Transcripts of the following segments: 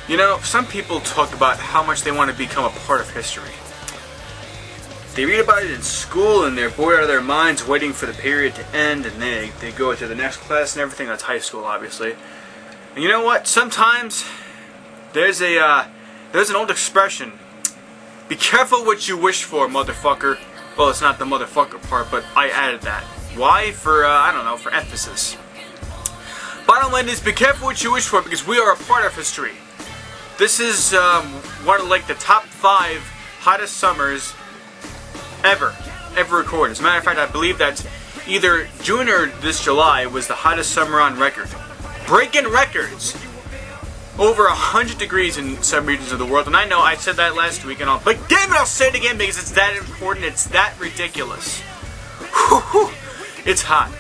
You know, some people talk about how much they want to become a part of history. They read about it in school and they're bored out of their minds waiting for the period to end, and they go to the next class and everything. That's high school, obviously. And you know what? Sometimes there's an old expression. Be careful what you wish for, motherfucker. Well, it's not the motherfucker part, but I added that. Why? For, I don't know, for emphasis. Bottom line is, be careful what you wish for, because we are a part of history. This is one of like the top 5 hottest summers ever recorded. As a matter of fact, I believe that either June or this July was the hottest summer on record. Breaking records! Over 100 degrees in some regions of the world, and I know I said that last week and all, but damn it, I'll say it again because it's that important, it's that ridiculous. Whew, it's hot.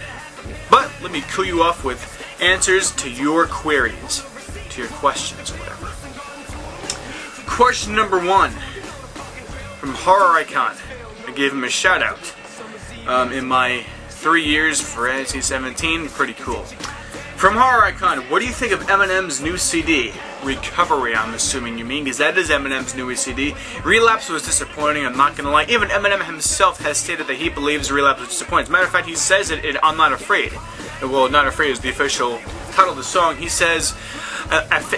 But let me cool you off with answers to your queries, to your questions, or whatever. Question number 1 from Horror Icon. I gave him a shout out in my 3 years for NC 17. Pretty cool. From Horror Icon, what do you think of Eminem's new CD? Recovery, I'm assuming you mean, because that is Eminem's new CD. Relapse was disappointing, I'm not gonna lie. Even Eminem himself has stated that he believes Relapse was disappointing. As a matter of fact, he says it in I'm Not Afraid. Well, Not Afraid is the official title of the song. He says,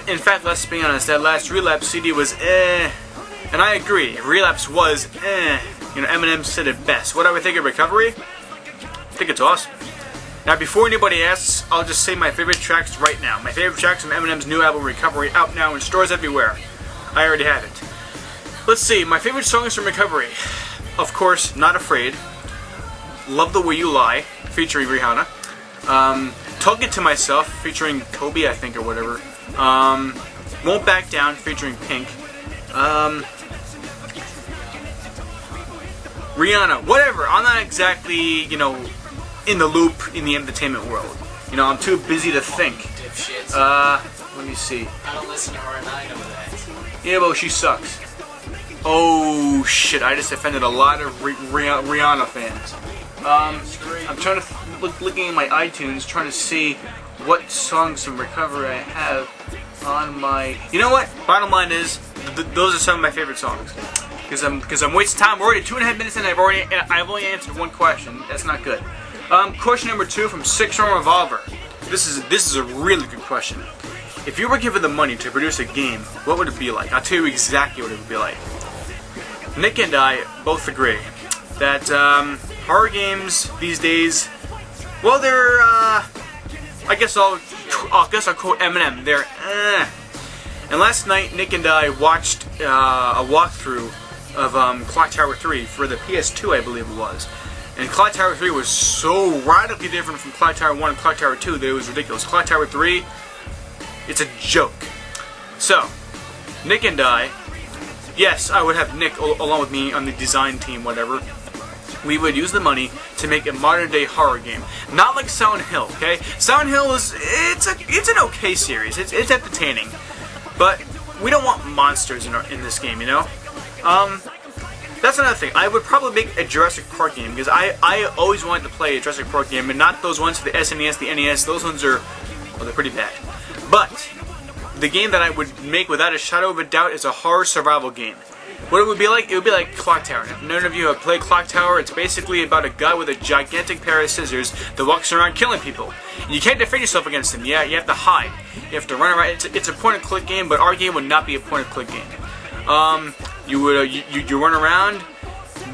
in fact, let's be honest, that last Relapse CD was and I agree, Relapse was You know, Eminem said it best. What do I think of Recovery? I think it's awesome. Now, before anybody asks, I'll just say my favorite tracks right now. My favorite tracks from Eminem's new album, Recovery, out now in stores everywhere. I already have it. Let's see, my favorite songs from Recovery. Of course, Not Afraid. Love the Way You Lie, featuring Rihanna. Talking to Myself, featuring Kobe, I think, or whatever. Won't Back Down, featuring Pink. Rihanna, whatever. I'm not exactly, you know, in the loop in the entertainment world. You know, I'm too busy to think. Let me see. I don't listen to her and I know that. Yeah, but she sucks. Oh shit! I just offended a lot of Rihanna fans. I'm trying to looking at my iTunes, trying to see what songs from Recovery I have on my. You know what? Bottom line is, those are some of my favorite songs. Because I'm wasting time. We're already 2.5 minutes in. I've only answered one question. That's not good. Question number 2 from Six Round Revolver. This is a really good question. If you were given the money to produce a game, what would it be like? I'll tell you exactly what it would be like. Nick and I both agree that horror games these days, well, they're I guess I'll quote Eminem. They're And last night, Nick and I watched a walkthrough of Clock Tower 3 for the PS2, I believe it was. And Clock Tower 3 was so radically different from Clock Tower 1 and Clock Tower 2 that it was ridiculous. Clock Tower 3, it's a joke. So, Nick and I, yes, I would have Nick along with me on the design team, whatever. We would use the money to make a modern day horror game. Not like Silent Hill, okay? Silent Hill it's an okay series. It's entertaining. But we don't want monsters in this game, you know? That's another thing. I would probably make a Jurassic Park game, because I always wanted to play a Jurassic Park game, and not those ones for the SNES, the NES. Those ones are, well, they're pretty bad. But the game that I would make without a shadow of a doubt is a horror survival game. What it would be like Clock Tower. If none of you have played Clock Tower, it's basically about a guy with a gigantic pair of scissors that walks around killing people. And you can't defend yourself against him. Yeah, you have to hide. You have to run around. It's a point-and-click game, but our game would not be a point-and-click game. You run around.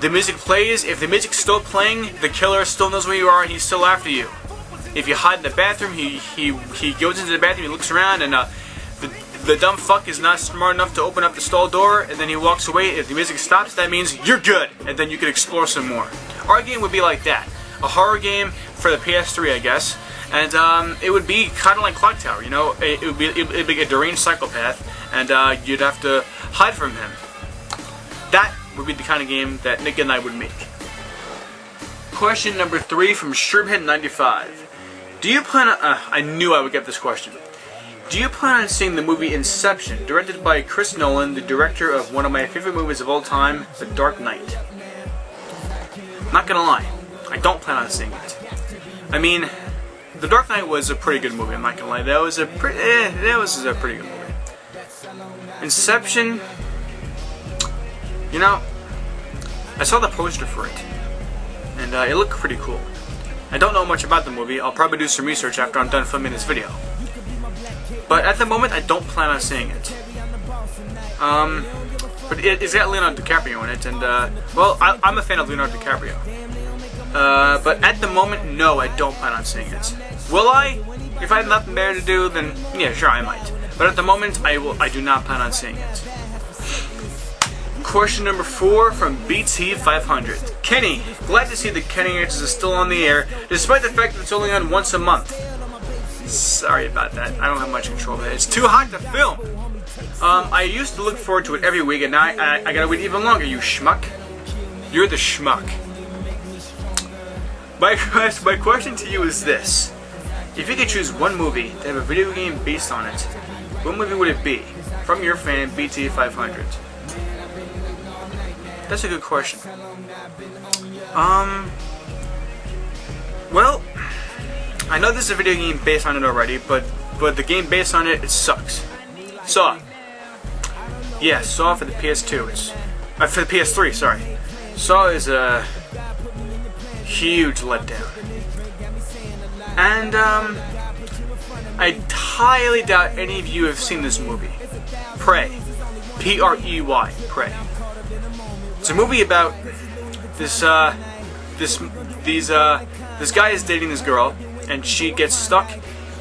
The music plays. If the music's still playing, the killer still knows where you are, and he's still after you. If you hide in the bathroom, he goes into the bathroom, he looks around, and the dumb fuck is not smart enough to open up the stall door, and then he walks away. If the music stops, that means you're good, and then you can explore some more. Our game would be like that. A horror game for the PS3, I guess. And it would be kind of like Clock Tower, you know? It would be a deranged psychopath, and you'd have to hide from him. That would be the kind of game that Nick and I would make. Question number 3 from Shrimphead95. Do you plan on... I knew I would get this question. Do you plan on seeing the movie Inception, directed by Chris Nolan, the director of one of my favorite movies of all time, The Dark Knight? Not gonna lie, I don't plan on seeing it. I mean, The Dark Knight was a pretty good movie, I'm not gonna lie. That was a pretty good movie. Inception, you know, I saw the poster for it, and it looked pretty cool. I don't know much about the movie. I'll probably do some research after I'm done filming this video. But at the moment, I don't plan on seeing it. But it's got Leonardo DiCaprio in it, and, well, I'm a fan of Leonardo DiCaprio. But at the moment, no, I don't plan on seeing it. Will I? If I have nothing better to do, then, yeah, sure, I might. But at the moment, I do not plan on seeing it. Question number 4 from BT500. Kenny, glad to see that Kenny Answers is still on the air, despite the fact that it's only on once a month. Sorry about that. I don't have much control of it. It's too hot to film. I used to look forward to it every week, and now I gotta wait even longer, you schmuck. You're the schmuck. My question to you is this. If you could choose one movie to have a video game based on it, what movie would it be? From your fan, BT500. That's a good question. Well, I know there's a video game based on it already, but the game based on it sucks. Saw. Yeah, Saw for the PS2. For the PS3, sorry. Saw is a huge letdown. And, I highly doubt any of you have seen this movie. Prey. P-R-E-Y. Prey. It's a movie about this guy is dating this girl, and she gets stuck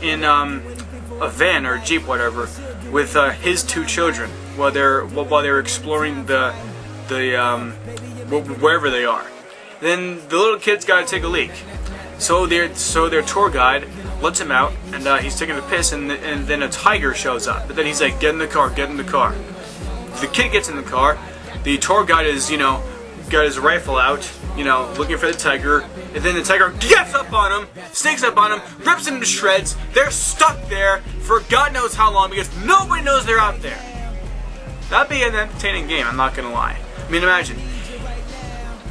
in a van or a Jeep, whatever, with his 2 children while they're exploring the wherever they are. Then the little kid's got to take a leak, so their tour guide lets him out, and he's taking a piss, and then a tiger shows up. But then he's like, "Get in the car, get in the car." The kid gets in the car. The tour guide is, got his rifle out, looking for the tiger, and then the tiger gets up on him, sneaks up on him, rips him to shreds. They're stuck there for God knows how long because nobody knows they're out there. That'd be an entertaining game, I'm not gonna lie. I mean, imagine,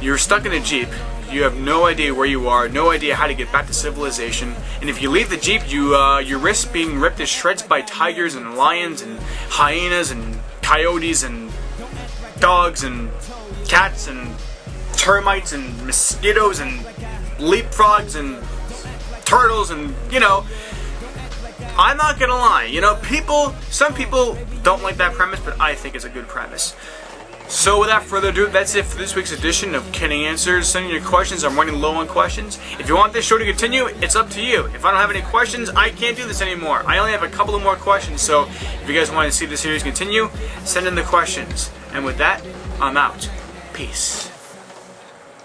you're stuck in a Jeep, you have no idea where you are, no idea how to get back to civilization, and if you leave the Jeep, you risk being ripped to shreds by tigers and lions and hyenas and coyotes and dogs and cats and termites and mosquitoes and leapfrogs and turtles and, I'm not gonna lie, some people don't like that premise, but I think it's a good premise. So without further ado, that's it for this week's edition of Kenny Answers. Send in your questions. I'm running low on questions. If you want this show to continue, it's up to you. If I don't have any questions, I can't do this anymore. I only have a couple of more questions, so if you guys want to see the series continue, send in the questions. And with that, I'm out. Peace.